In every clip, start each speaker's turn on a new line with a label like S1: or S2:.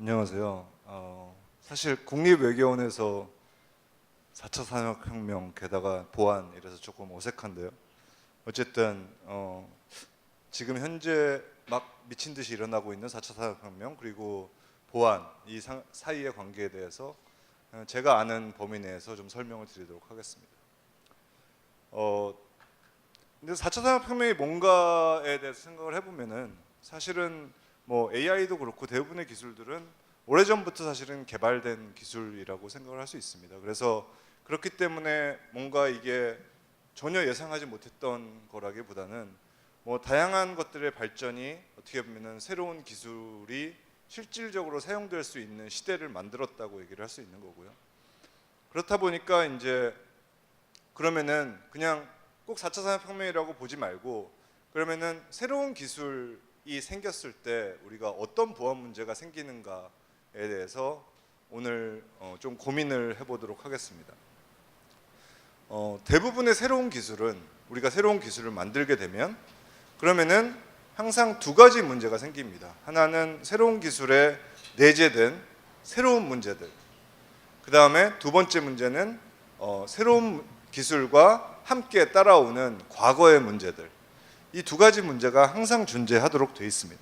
S1: 안녕하세요. 사실 국립외교원에서 4차 산업혁명 게다가 보안 이래서 조금 어색한데요. 어쨌든 지금 현재 막 미친 듯이 일어나고 있는 4차 산업혁명 그리고 보안 이 사이의 관계에 대해서 제가 아는 범위 내에서 좀 설명을 드리도록 하겠습니다. 근데 4차 산업혁명이 뭔가에 대해서 생각을 해보면은 사실은 뭐 AI도 그렇고 대부분의 기술들은 오래전부터 사실은 개발된 기술이라고 생각을 할 수 있습니다. 그래서 그렇기 때문에 뭔가 이게 전혀 예상하지 못했던 거라기보다는 뭐 다양한 것들의 발전이 어떻게 보면은 새로운 기술이 실질적으로 사용될 수 있는 시대를 만들었다고 얘기를 할 수 있는 거고요. 그렇다 보니까 이제 그러면은 그냥 꼭 4차 산업혁명이라고 보지 말고 그러면은 새로운 기술이 생겼을 때 우리가 어떤 보안 문제가 생기는가에 대해서 오늘 좀 고민을 해보도록 하겠습니다. 대부분의 새로운 기술은 우리가 새로운 기술을 만들게 되면 그러면은 항상 두 가지 문제가 생깁니다. 하나는 새로운 기술에 내재된 새로운 문제들. 그 다음에 두 번째 문제는 새로운 기술과 함께 따라오는 과거의 문제들. 이 두 가지 문제가 항상 존재하도록 되어 있습니다.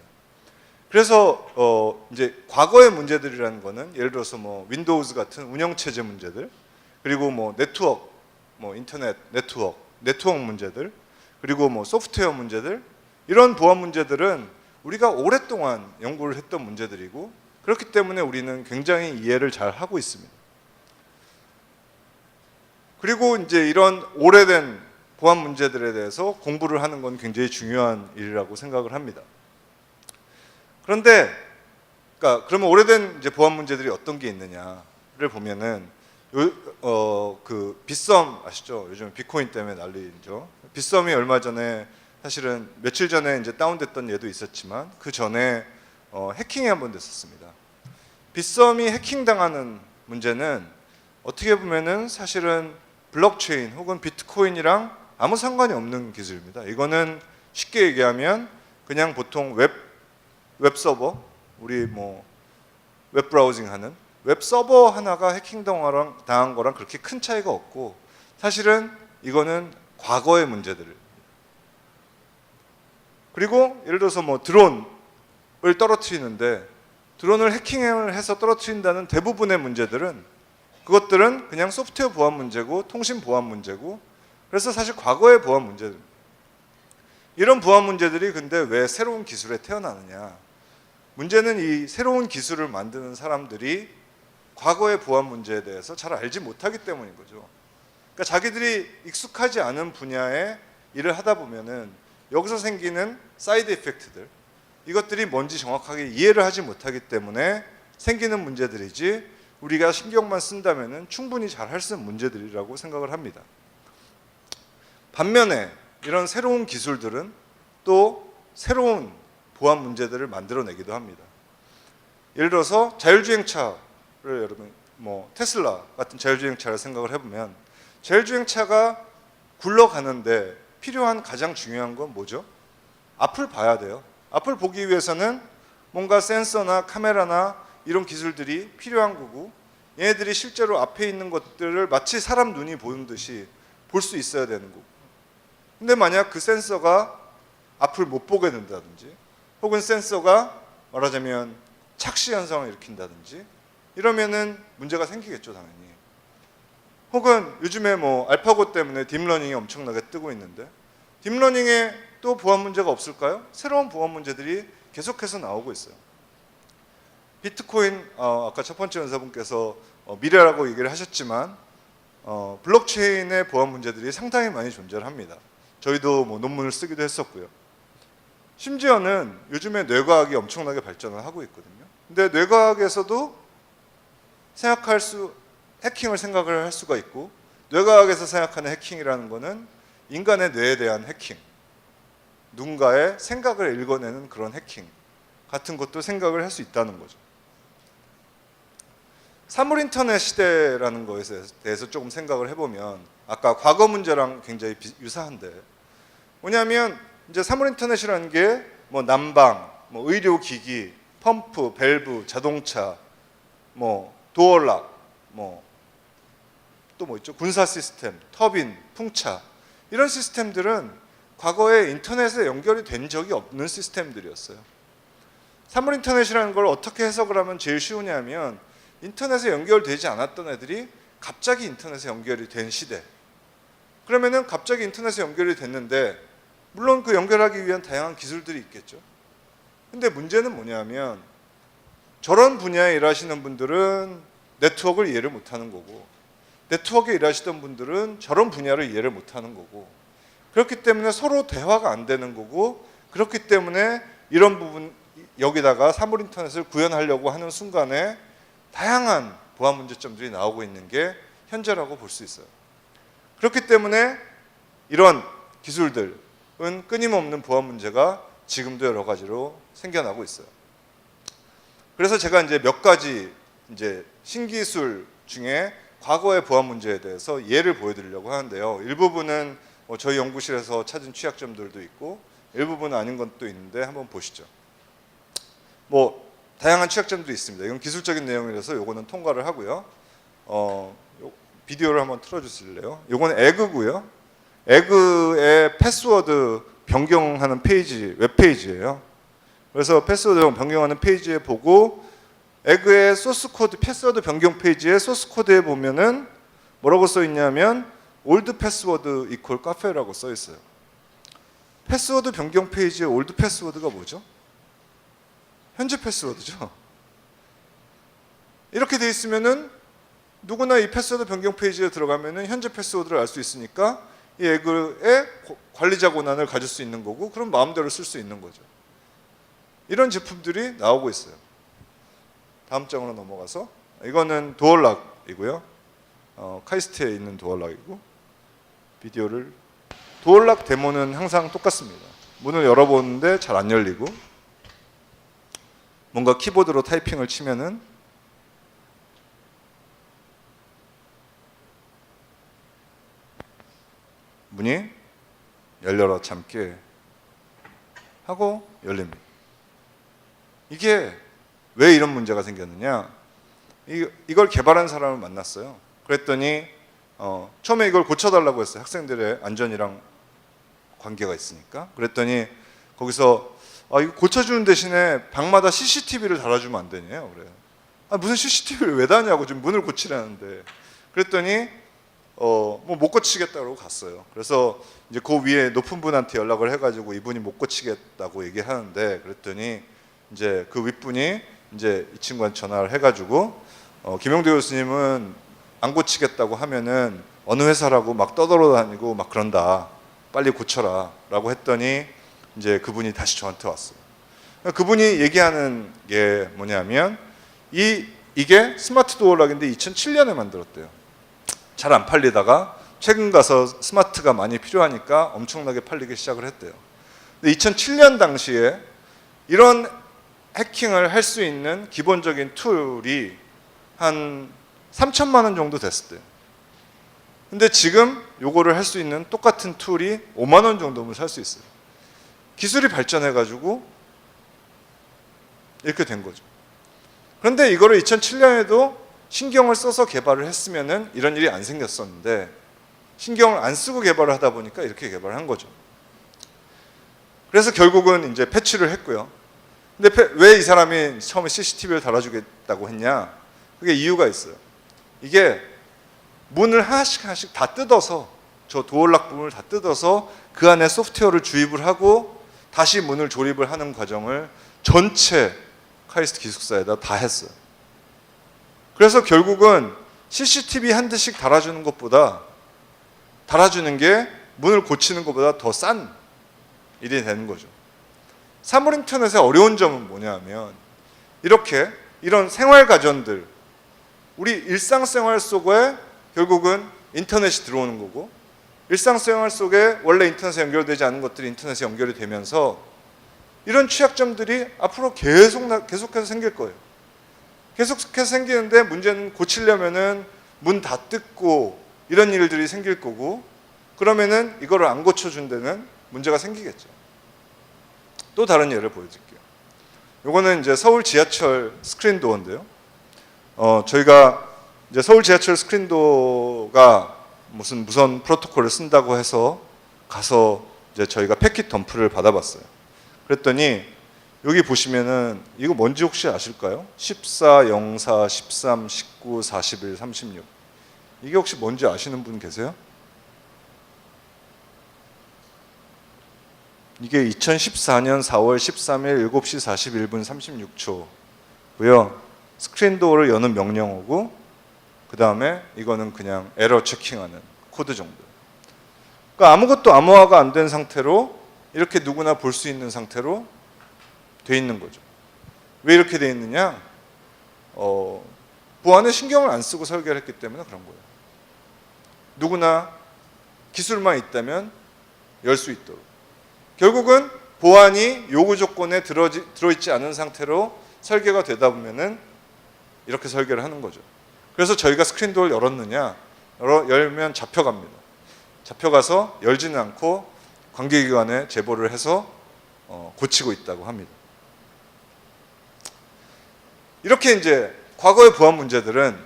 S1: 그래서 이제 과거의 문제들이라는 거는 예를 들어서 뭐 윈도우즈 같은 운영체제 문제들, 그리고 뭐 네트워크, 뭐 인터넷 네트워크 문제들, 그리고 뭐 소프트웨어 문제들, 이런 보안 문제들은 우리가 오랫동안 연구를 했던 문제들이고 그렇기 때문에 우리는 굉장히 이해를 잘 하고 있습니다. 그리고 이제 이런 오래된 보안 문제들에 대해서 공부를 하는 건 굉장히 중요한 일이라고 생각을 합니다. 그런데 그러면 오래된 이제 보안 문제들이 어떤 게 있느냐를 보면은 그 빗썸 아시죠? 요즘 비트코인 때문에 난리죠. 빗썸이 얼마 전에 사실은 며칠 전에 이제 다운됐던 예도 있었지만 그 전에 해킹이 한번 됐었습니다. 빗썸이 해킹당하는 문제는 어떻게 보면은 사실은 블록체인 혹은 비트코인이랑 아무 상관이 없는 기술입니다. 이거는 쉽게 얘기하면 그냥 보통 웹 서버, 우리 뭐 웹 브라우징 하는 웹 서버 하나가 해킹 당한 거랑 그렇게 큰 차이가 없고 사실은 이거는 과거의 문제들. 그리고 예를 들어서 뭐 드론을 떨어뜨리는데 드론을 해킹을 해서 떨어뜨린다는 대부분의 문제들은 그것들은 그냥 소프트웨어 보안 문제고 통신 보안 문제고 그래서 사실 과거의 보안 문제들. 이런 보안 문제들이 근데 왜 새로운 기술에 태어나느냐? 문제는 이 새로운 기술을 만드는 사람들이 과거의 보안 문제에 대해서 잘 알지 못하기 때문인 거죠. 그러니까 자기들이 익숙하지 않은 분야에 일을 하다 보면은 여기서 생기는 사이드 이펙트들, 이것들이 뭔지 정확하게 이해를 하지 못하기 때문에 생기는 문제들이지 우리가 신경만 쓴다면은 충분히 잘 할 수 있는 문제들이라고 생각을 합니다. 반면에 이런 새로운 기술들은 또 새로운 보안 문제들을 만들어내기도 합니다. 예를 들어서 자율주행차를 여러분 뭐 테슬라 같은 자율주행차를 생각을 해보면 자율주행차가 굴러가는데 필요한 가장 중요한 건 뭐죠? 앞을 봐야 돼요. 앞을 보기 위해서는 뭔가 센서나 카메라나 이런 기술들이 필요한 거고 얘네들이 실제로 앞에 있는 것들을 마치 사람 눈이 보는 듯이 볼 수 있어야 되는 거고 근데 만약 그 센서가 앞을 못 보게 된다든지 혹은 센서가 말하자면 착시 현상을 일으킨다든지 이러면은 문제가 생기겠죠, 당연히. 혹은 요즘에 뭐 알파고 때문에 딥러닝이 엄청나게 뜨고 있는데 딥러닝에 또 보안 문제가 없을까요? 새로운 보안 문제들이 계속해서 나오고 있어요. 비트코인 아까 첫 번째 연사분께서 미래라고 얘기를 하셨지만 블록체인의 보안 문제들이 상당히 많이 존재를 합니다. 저희도 뭐 논문을 쓰기도 했었고요. 심지어는 요즘에 뇌과학이 엄청나게 발전을 하고 있거든요. 근데 뇌과학에서도 해킹을 생각을 할 수가 있고 뇌과학에서 생각하는 해킹이라는 거는 인간의 뇌에 대한 해킹, 누군가의 생각을 읽어내는 그런 해킹 같은 것도 생각을 할 수 있다는 거죠. 사물 인터넷 시대라는 것에 대해서 조금 생각을 해보면 아까 과거 문제랑 굉장히 유사한데 뭐냐면 이제 사물 인터넷이라는 게 뭐 난방, 뭐 의료기기, 펌프, 밸브, 자동차, 도어락, 또 뭐 있죠? 군사 시스템, 터빈, 풍차 이런 시스템들은 과거에 인터넷에 연결이 된 적이 없는 시스템들이었어요. 사물 인터넷이라는 걸 어떻게 해석을 하면 제일 쉬우냐면 인터넷에 연결되지 않았던 애들이 갑자기 인터넷에 연결이 된 시대. 그러면은 갑자기 인터넷에 연결이 됐는데 물론 그 연결하기 위한 다양한 기술들이 있겠죠. 근데 문제는 뭐냐면 저런 분야에 일하시는 분들은 네트워크를 이해를 못하는 거고 네트워크에 일하시던 분들은 저런 분야를 이해를 못하는 거고 그렇기 때문에 서로 대화가 안 되는 거고 그렇기 때문에 이런 부분 여기다가 사물 인터넷을 구현하려고 하는 순간에 다양한 보안 문제점들이 나오고 있는 게 현재라고 볼 수 있어요. 그렇기 때문에 이런 기술들은 끊임없는 보안 문제가 지금도 여러 가지로 생겨나고 있어요. 그래서 제가 이제 몇 가지 이제 신기술 중에 과거의 보안 문제에 대해서 예를 보여드리려고 하는데요. 일부분은 저희 연구실에서 찾은 취약점들도 있고 일부분은 아닌 것도 있는데 한번 보시죠. 다양한 취약점도 있습니다. 이건 기술적인 내용이라서 요거는 통과를 하고요. 비디오를 한번 틀어주실래요? 요건 에그고요. 에그의 패스워드 변경하는 페이지, 웹페이지예요. 그래서 패스워드 변경하는 페이지에 보고 에그의 소스 코드, 패스워드 변경 페이지의 소스 코드에 보면은 뭐라고 써 있냐면 올드 패스워드 이퀄 카페라고 써 있어요. 패스워드 변경 페이지의 올드 패스워드가 뭐죠? 현재 패스워드죠. 이렇게 돼 있으면은 누구나 이 패스워드 변경 페이지에 들어가면은 현재 패스워드를 알 수 있으니까 이 에그의 관리자 권한을 가질 수 있는 거고 그럼 마음대로 쓸 수 있는 거죠. 이런 제품들이 나오고 있어요. 다음 장으로 넘어가서 이거는 도어락이고요. 카이스트에 있는 도어락이고 비디오를 도어락 데모는 항상 똑같습니다. 문을 열어보는데 잘 안 열리고 뭔가 키보드로 타이핑을 치면은 문이 열려라 참깨 하고 열립니다. 이게 왜 이런 문제가 생겼느냐? 이걸 개발한 사람을 만났어요. 그랬더니 처음에 이걸 고쳐달라고 했어요. 학생들의 안전이랑 관계가 있으니까. 그랬더니 거기서 이거 고쳐주는 대신에 방마다 CCTV를 달아주면 안 되냐요? 그래요. 무슨 CCTV를 왜 다냐고 지금 문을 고치라는데. 그랬더니 못 고치겠다고 갔어요. 그래서 이제 그 위에 높은 분한테 연락을 해가지고 이분이 못 고치겠다고 얘기하는데 그랬더니 이제 그 윗분이 이제 이 친구한테 전화를 해가지고 김영대 교수님은 안 고치겠다고 하면은 어느 회사라고 막 떠돌아다니고 막 그런다. 빨리 고쳐라 라고 했더니 이제 그분이 다시 저한테 왔어요. 그분이 얘기하는 게 뭐냐면 이게 스마트 도어락인데 2007년에 만들었대요. 잘 안 팔리다가 최근 가서 스마트가 많이 필요하니까 엄청나게 팔리기 시작을 했대요. 근데 2007년 당시에 이런 해킹을 할 수 있는 기본적인 툴이 한 3천만 원 정도 됐을 때요. 근데 지금 요거를 할 수 있는 똑같은 툴이 5만 원 정도면 살 수 있어요. 기술이 발전해가지고 이렇게 된 거죠. 그런데 이거를 2007년에도 신경을 써서 개발을 했으면은 이런 일이 안 생겼었는데 신경을 안 쓰고 개발을 하다 보니까 이렇게 개발을 한 거죠. 그래서 결국은 이제 패치를 했고요. 근데 왜 이 사람이 처음에 CCTV를 달아주겠다고 했냐? 그게 이유가 있어요. 이게 문을 하나씩 다 뜯어서 저 도어락 부분을 다 뜯어서 그 안에 소프트웨어를 주입을 하고 다시 문을 조립을 하는 과정을 전체 카이스트 기숙사에다 다 했어요. 그래서 결국은 CCTV 한 대씩 달아주는 것보다 달아주는 게 문을 고치는 것보다 더 싼 일이 되는 거죠. 사물 인터넷의 어려운 점은 뭐냐면 이렇게 이런 생활 가전들 우리 일상생활 속에 결국은 인터넷이 들어오는 거고 일상생활 속에 원래 인터넷에 연결되지 않은 것들이 인터넷에 연결이 되면서 이런 취약점들이 앞으로 계속해서 생길 거예요. 계속해서 생기는데 문제는 고치려면은 문 다 뜯고 이런 일들이 생길 거고 그러면은 이거를 안 고쳐준 데는 문제가 생기겠죠. 또 다른 예를 보여드릴게요. 요거는 이제 서울 지하철 스크린 도어인데요. 저희가 이제 서울 지하철 스크린 도어가 무슨 무선 프로토콜을 쓴다고 해서 가서 이제 저희가 패킷 덤프를 받아봤어요. 그랬더니 여기 보시면은 이거 뭔지 혹시 아실까요? 14, 04, 13, 19, 41, 36. 이게 혹시 뭔지 아시는 분 계세요? 이게 2014년 4월 13일 7시 41분 36초고요. 스크린 도어를 여는 명령어고, 그 다음에 이거는 그냥 에러 체킹하는 코드 정도. 그러니까 아무것도 암호화가 안 된 상태로 이렇게 누구나 볼 수 있는 상태로 돼 있는 거죠. 왜 이렇게 돼 있느냐? 보안에 신경을 안 쓰고 설계를 했기 때문에 그런 거예요. 누구나 기술만 있다면 열 수 있도록. 결국은 보안이 요구 조건에 들어있지 않은 상태로 설계가 되다 보면은 이렇게 설계를 하는 거죠. 그래서 저희가 스크린 도어를 열었느냐? 열면 잡혀갑니다. 잡혀가서 열지는 않고 관계기관에 제보를 해서 고치고 있다고 합니다. 이렇게 이제 과거의 보안 문제들은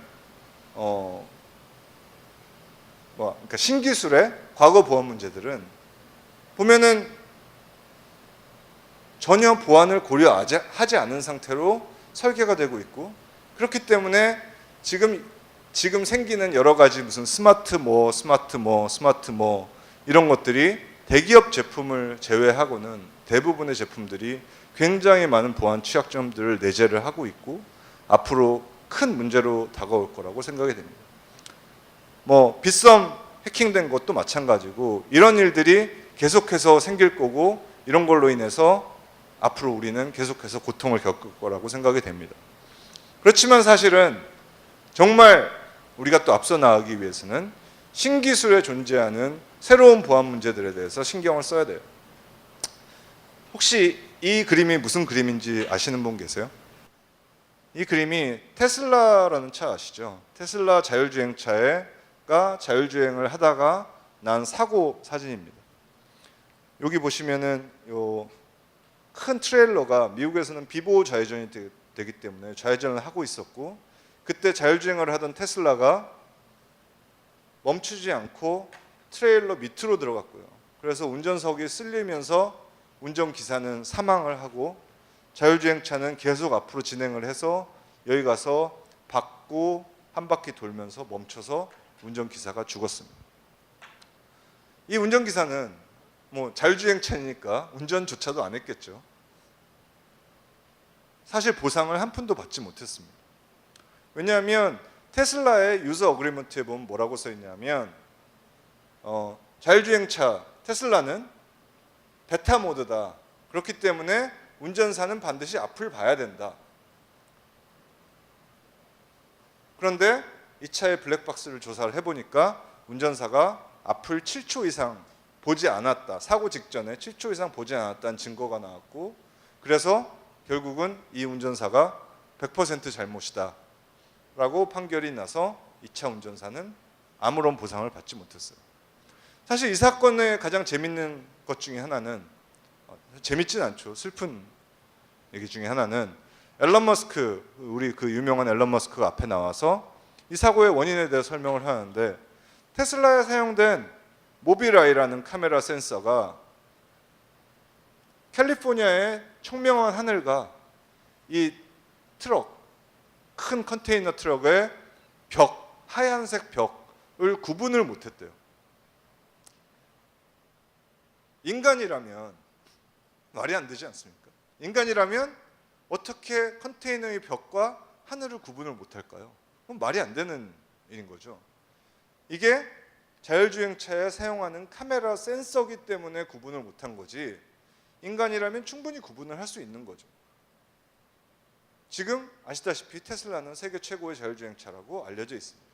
S1: 그러니까 신기술의 과거 보안 문제들은 보면은 전혀 보안을 고려하지 않은 상태로 설계가 되고 있고, 그렇기 때문에 지금 생기는 여러 가지 무슨 스마트 이런 것들이 대기업 제품을 제외하고는 대부분의 제품들이 굉장히 많은 보안 취약점들을 내재를 하고 있고 앞으로 큰 문제로 다가올 거라고 생각이 됩니다. 빗썸 해킹된 것도 마찬가지고 이런 일들이 계속해서 생길 거고, 이런 걸로 인해서 앞으로 우리는 계속해서 고통을 겪을 거라고 생각이 됩니다. 그렇지만 사실은 정말 우리가 또 앞서 나가기 위해서는 신기술에 존재하는 새로운 보안 문제들에 대해서 신경을 써야 돼요. 혹시 이 그림이 무슨 그림인지 아시는 분 계세요? 이 그림이 테슬라라는 차 아시죠? 테슬라 자율주행차가 자율주행을 하다가 난 사고 사진입니다. 여기 보시면은 요 큰 트레일러가 미국에서는 비보호 좌회전이 되기 때문에 좌회전을 하고 있었고, 그때 자율주행을 하던 테슬라가 멈추지 않고 트레일러 밑으로 들어갔고요. 그래서 운전석이 쓸리면서 운전기사는 사망을 하고 자율주행차는 계속 앞으로 진행을 해서 여기 가서 받고 한 바퀴 돌면서 멈춰서 운전기사가 죽었습니다. 이 운전기사는 자율주행차니까 운전조차도 안 했겠죠. 사실 보상을 한 푼도 받지 못했습니다. 왜냐하면 테슬라의 유저 어그리먼트에 보면 뭐라고 써 있냐면 자율주행차 테슬라는 베타 모드다. 그렇기 때문에 운전사는 반드시 앞을 봐야 된다. 그런데 이 차의 블랙박스를 조사를 해보니까 운전사가 앞을 7초 이상 보지 않았다. 사고 직전에 7초 이상 보지 않았다는 증거가 나왔고, 그래서 결국은 이 운전사가 100% 잘못이다 라고 판결이 나서 이 차 운전사는 아무런 보상을 받지 못했어요. 사실 이 사건의 가장 재밌는 것 중에 하나는, 재밌진 않죠. 슬픈 얘기 중에 하나는 앨런 머스크, 우리 그 유명한 앨런 머스크가 앞에 나와서 이 사고의 원인에 대해 설명을 하는데, 테슬라에 사용된 모빌아이라는 카메라 센서가 캘리포니아의 청명한 하늘과 이 트럭, 큰 컨테이너 트럭의 벽, 하얀색 벽을 구분을 못했대요. 인간이라면 말이 안 되지 않습니까? 인간이라면 어떻게 컨테이너의 벽과 하늘을 구분을 못할까요? 그건 말이 안 되는 일인 거죠. 이게 자율주행차에 사용하는 카메라 센서기 때문에 구분을 못한 거지, 인간이라면 충분히 구분을 할 수 있는 거죠. 지금 아시다시피 테슬라는 세계 최고의 자율주행차라고 알려져 있습니다.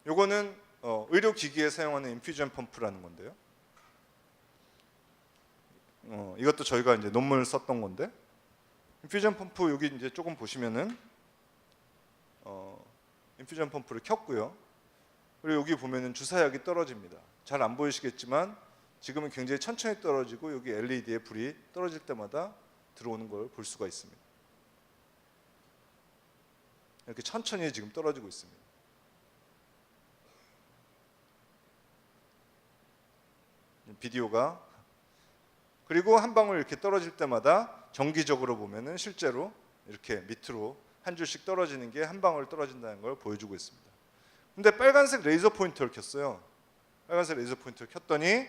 S1: 요거는 의료기기에 사용하는 인퓨전 펌프라는 건데요. 이것도 저희가 이제 논문을 썼던 건데, 인퓨전 펌프 여기 이제 조금 보시면은 인퓨전 펌프를 켰고요. 그리고 여기 보면은 주사약이 떨어집니다. 잘 안 보이시겠지만 지금은 굉장히 천천히 떨어지고 여기 LED에 불이 떨어질 때마다 들어오는 걸 볼 수가 있습니다. 이렇게 천천히 지금 떨어지고 있습니다. 비디오가 그리고 한 방울 이렇게 떨어질 때마다 정기적으로 보면은 실제로 이렇게 밑으로 한 줄씩 떨어지는 게 한 방울 떨어진다는 걸 보여주고 있습니다. 근데 빨간색 레이저 포인터를 켰어요. 빨간색 레이저 포인터를 켰더니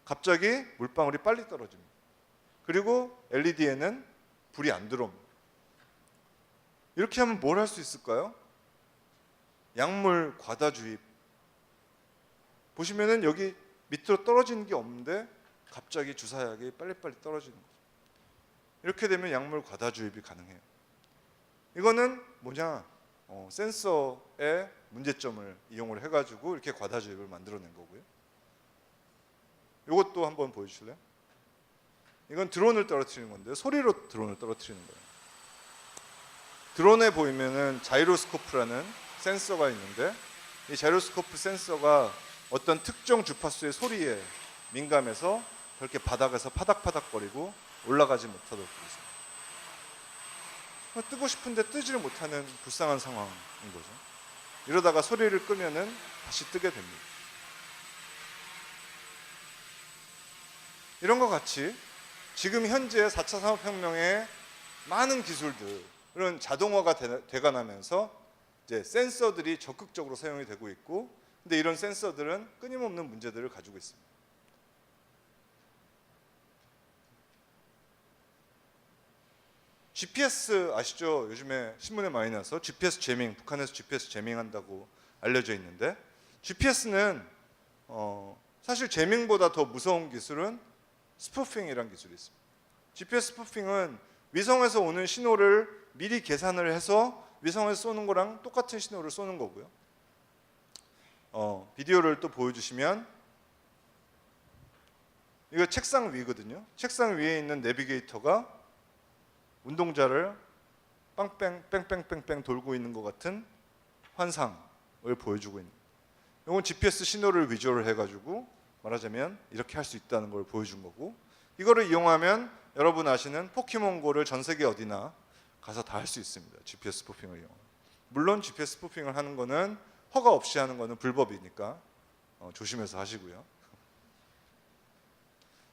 S1: 갑자기 물방울이 빨리 떨어집니다. 그리고 LED에는 불이 안 들어옵니다. 이렇게 하면 뭘 할 수 있을까요? 약물 과다 주입. 보시면은 여기 밑으로 떨어지는 게 없는데 갑자기 주사약이 빨리빨리 떨어지는 거죠. 이렇게 되면 약물 과다 주입이 가능해요. 이거는 뭐냐? 센서의 문제점을 이용을 해가지고 이렇게 과다 주입을 만들어낸 거고요. 이것도 한번 보여주실래요? 이건 드론을 떨어뜨리는 건데요. 소리로 드론을 떨어뜨리는 거예요. 드론에 보이면은 자이로스코프라는 센서가 있는데 이 자이로스코프 센서가 어떤 특정 주파수의 소리에 민감해서 그렇게 바닥에서 파닥파닥거리고 올라가지 못하도록 되어 있습니다. 뜨고 싶은데 뜨지를 못하는 불쌍한 상황인 거죠. 이러다가 소리를 끄면은 다시 뜨게 됩니다. 이런 것 같이 지금 현재 4차 산업혁명의 많은 기술들은 자동화가 돼가나면서 이제 센서들이 적극적으로 사용이 되고 있고, 근데 이런 센서들은 끊임없는 문제들을 가지고 있습니다. GPS 아시죠? 요즘에 신문에 많이 나서 GPS 제밍, 북한에서 GPS 제밍 한다고 알려져 있는데, GPS는 사실 제밍보다 더 무서운 기술은 스푸핑이라는 기술이 있습니다. GPS 스푸핑은 위성에서 오는 신호를 미리 계산을 해서 위성에서 쏘는 거랑 똑같은 신호를 쏘는 거고요. 비디오를 또 보여주시면 이거 책상 위거든요. 책상 위에 있는 내비게이터가 운동자를 뺑뺑뺑뺑뺑뺑 돌고 있는 것 같은 환상을 보여주고 있는. 이건 GPS 신호를 비주얼을 해가지고 말하자면 이렇게 할 수 있다는 걸 보여준 거고, 이거를 이용하면 여러분 아시는 포켓몬고를 전 세계 어디나 가서 다 할 수 있습니다. GPS 스푸핑을 이용하면. 물론 GPS 스푸핑을 하는 거는 허가 없이 하는 거는 불법이니까 조심해서 하시고요.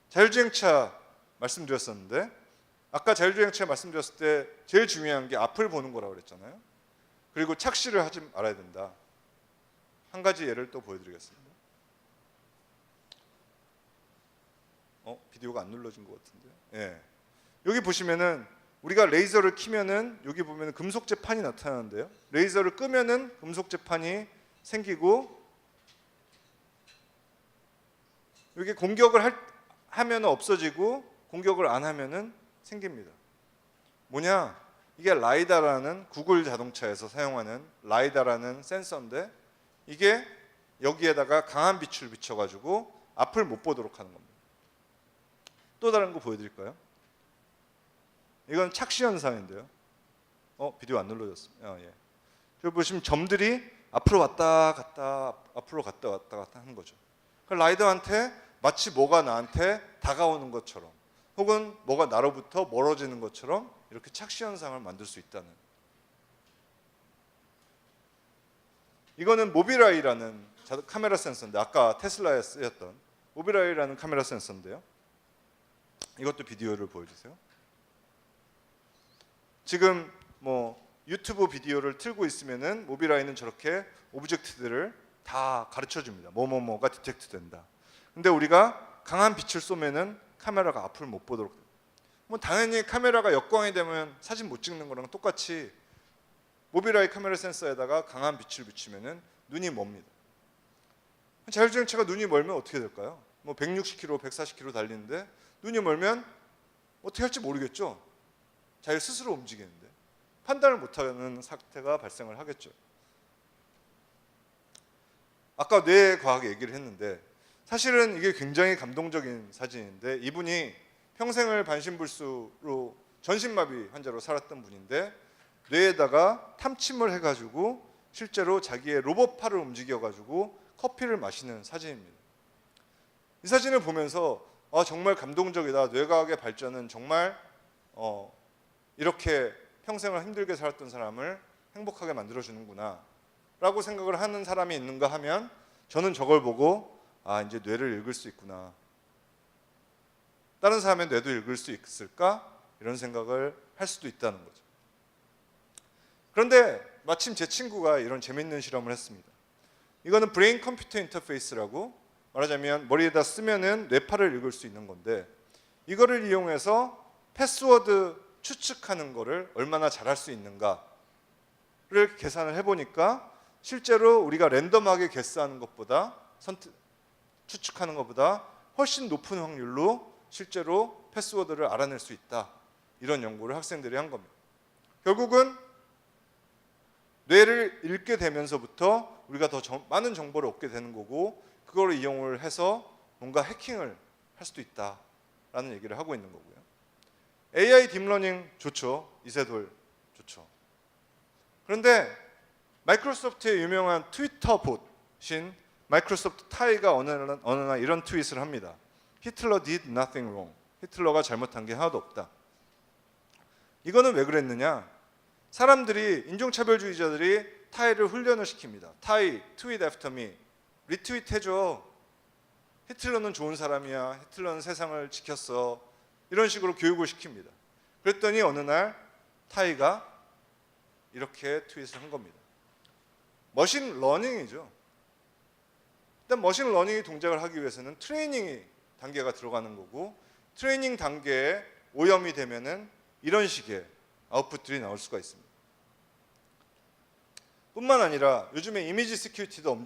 S1: 자율주행차 말씀드렸었는데, 아까 자율주행차 말씀드렸을 때 제일 중요한 게 앞을 보는 거라고 그랬잖아요. 그리고 착시를 하지 말아야 된다. 한 가지 예를 또 보여드리겠습니다. 비디오가 안 눌러진 것 같은데요. 예. 여기 보시면은 우리가 레이저를 켜면은 여기 보면은 금속 재판이 나타나는데요. 레이저를 끄면은 금속 재판이 생기고, 여기 공격을 하면 없어지고 공격을 안 하면은 생깁니다. 뭐냐? 이게 라이다라는 구글 자동차에서 사용하는 라이다라는 센서인데, 이게 여기에다가 강한 빛을 비춰가지고 앞을 못 보도록 하는 겁니다. 또 다른 거 보여드릴까요? 이건 착시 현상인데요. 비디오 안 눌러졌습니다. 예. 여기 보시면 점들이 앞으로 왔다 갔다 앞으로 갔다 왔다 갔다 하는 거죠. 라이더한테 마치 뭐가 나한테 다가오는 것처럼, 혹은 뭐가 나로부터 멀어지는 것처럼 이렇게 착시 현상을 만들 수 있다는. 이거는 모비라이라는 카메라 센서인데, 아까 테슬라에 쓰였던 모비라이라는 카메라 센서인데요. 이것도 비디오를 보여주세요. 지금 유튜브 비디오를 틀고 있으면은 모비라이는 저렇게 오브젝트들을 다 가르쳐 줍니다. 뭐뭐뭐가 디텍트 된다. 근데 우리가 강한 빛을 쏘면은 카메라가 앞을 못 보도록 돼요. 당연히 카메라가 역광이 되면 사진 못 찍는 거랑 똑같이 모비라이 카메라 센서에다가 강한 빛을 비추면은 눈이 멉니다. 자율주행차가 눈이 멀면 어떻게 될까요? 160km, 140km 달리는데 눈이 멀면 어떻게 할지 모르겠죠. 자기 스스로 움직이는데 판단을 못하는 사태가 발생을 하겠죠. 아까 뇌과학 얘기를 했는데, 사실은 이게 굉장히 감동적인 사진인데, 이분이 평생을 반신불수로 전신마비 환자로 살았던 분인데 뇌에다가 탐침을 해가지고 실제로 자기의 로봇 팔을 움직여가지고 커피를 마시는 사진입니다. 이 사진을 보면서 정말 감동적이다. 뇌과학의 발전은 정말 이렇게 평생을 힘들게 살았던 사람을 행복하게 만들어주는구나 라고 생각을 하는 사람이 있는가 하면 저는 저걸 보고 이제 뇌를 읽을 수 있구나. 다른 사람의 뇌도 읽을 수 있을까? 이런 생각을 할 수도 있다는 거죠. 그런데 마침 제 친구가 이런 재밌는 실험을 했습니다. 이거는 브레인 컴퓨터 인터페이스라고, 말하자면 머리에다 쓰면은 뇌파를 읽을 수 있는 건데, 이거를 이용해서 패스워드 추측하는 거를 얼마나 잘할 수 있는가를 계산을 해보니까 실제로 우리가 랜덤하게 게스하는 것보다, 추측하는 것보다 훨씬 높은 확률로 실제로 패스워드를 알아낼 수 있다. 이런 연구를 학생들이 한 겁니다. 결국은 뇌를 읽게 되면서부터 우리가 더 많은 정보를 얻게 되는 거고, 그걸 이용을 해서 뭔가 해킹을 할 수도 있다라는 얘기를 하고 있는 거고요. AI 딥러닝 좋죠. 이세돌 좋죠. 그런데 마이크로소프트의 유명한 트위터 봇인 마이크로소프트 타이가 어느 날 이런 트윗을 합니다. 히틀러 did nothing wrong. 히틀러가 잘못한 게 하나도 없다. 이거는 왜 그랬느냐? 사람들이, 인종차별주의자들이 타이를 훈련을 시킵니다. 타이, tweet after me. 리트윗 해줘. 히틀러는 좋은 사람이야. 히틀러는 세상을 지켰어. 이런 식으로 교육을 시킵니다. 그랬더니 어느 날 타이가 이렇게 트윗을 한 겁니다. 머신 러닝이죠. 일단 머신 러닝이 동작을 하기 위해서는 트레이닝 단계가 들어가는 거고, 트레이닝 단계에 오염이 되면은 이런 식의 아웃풋들이 나올 수가 있습니다. 뿐만 아니라 요즘에 이미지 시큐리티도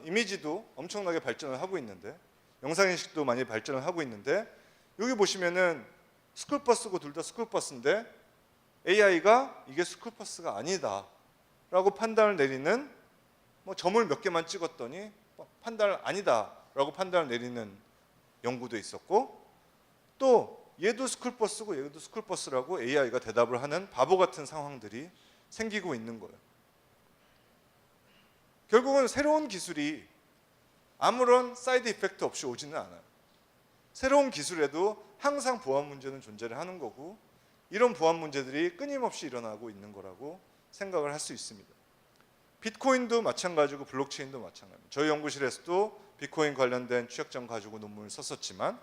S1: 이미지도 엄청나게 발전을 하고 있는데, 영상인식도 많이 발전을 하고 있는데, 여기 보시면은 스쿨버스고 둘 다 스쿨버스인데 AI가 이게 스쿨버스가 아니다 라고 판단을 내리는, 점을 몇 개만 찍었더니 판단을 아니다 라고 판단을 내리는 연구도 있었고, 또 얘도 스쿨버스고 얘도 스쿨버스라고 AI가 대답을 하는 바보 같은 상황들이 생기고 있는 거예요. 결국은 새로운 기술이 아무런 사이드 이펙트 없이 오지는 않아요. 새로운 기술에도 항상 보안 문제는 존재를 하는 거고, 이런 보안 문제들이 끊임없이 일어나고 있는 거라고 생각을 할 수 있습니다. 비트코인도 마찬가지고 블록체인도 마찬가지입니다. 저희 연구실에서도 비트코인 관련된 취약점 가지고 논문을 썼었지만,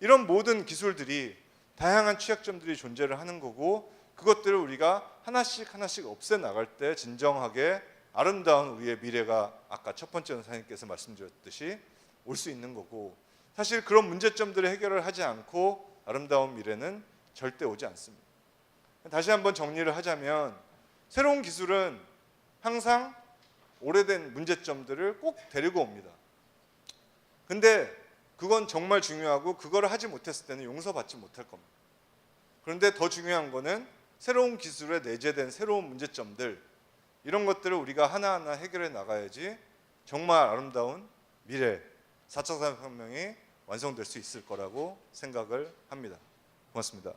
S1: 이런 모든 기술들이 다양한 취약점들이 존재를 하는 거고, 그것들을 우리가 하나씩 없애 나갈 때 진정하게 아름다운 우리의 미래가 아까 첫 번째 원사님께서 말씀드렸듯이 올 수 있는 거고, 사실 그런 문제점들을 해결을 하지 않고 아름다운 미래는 절대 오지 않습니다. 다시 한번 정리를 하자면, 새로운 기술은 항상 오래된 문제점들을 꼭 데리고 옵니다. 근데 그건 정말 중요하고, 그거를 하지 못했을 때는 용서받지 못할 겁니다. 그런데 더 중요한 거는 새로운 기술에 내재된 새로운 문제점들, 이런 것들을 우리가 하나하나 해결해 나가야지 정말 아름다운 미래, 4차 산업혁명이 완성될 수 있을 거라고 생각을 합니다. 고맙습니다.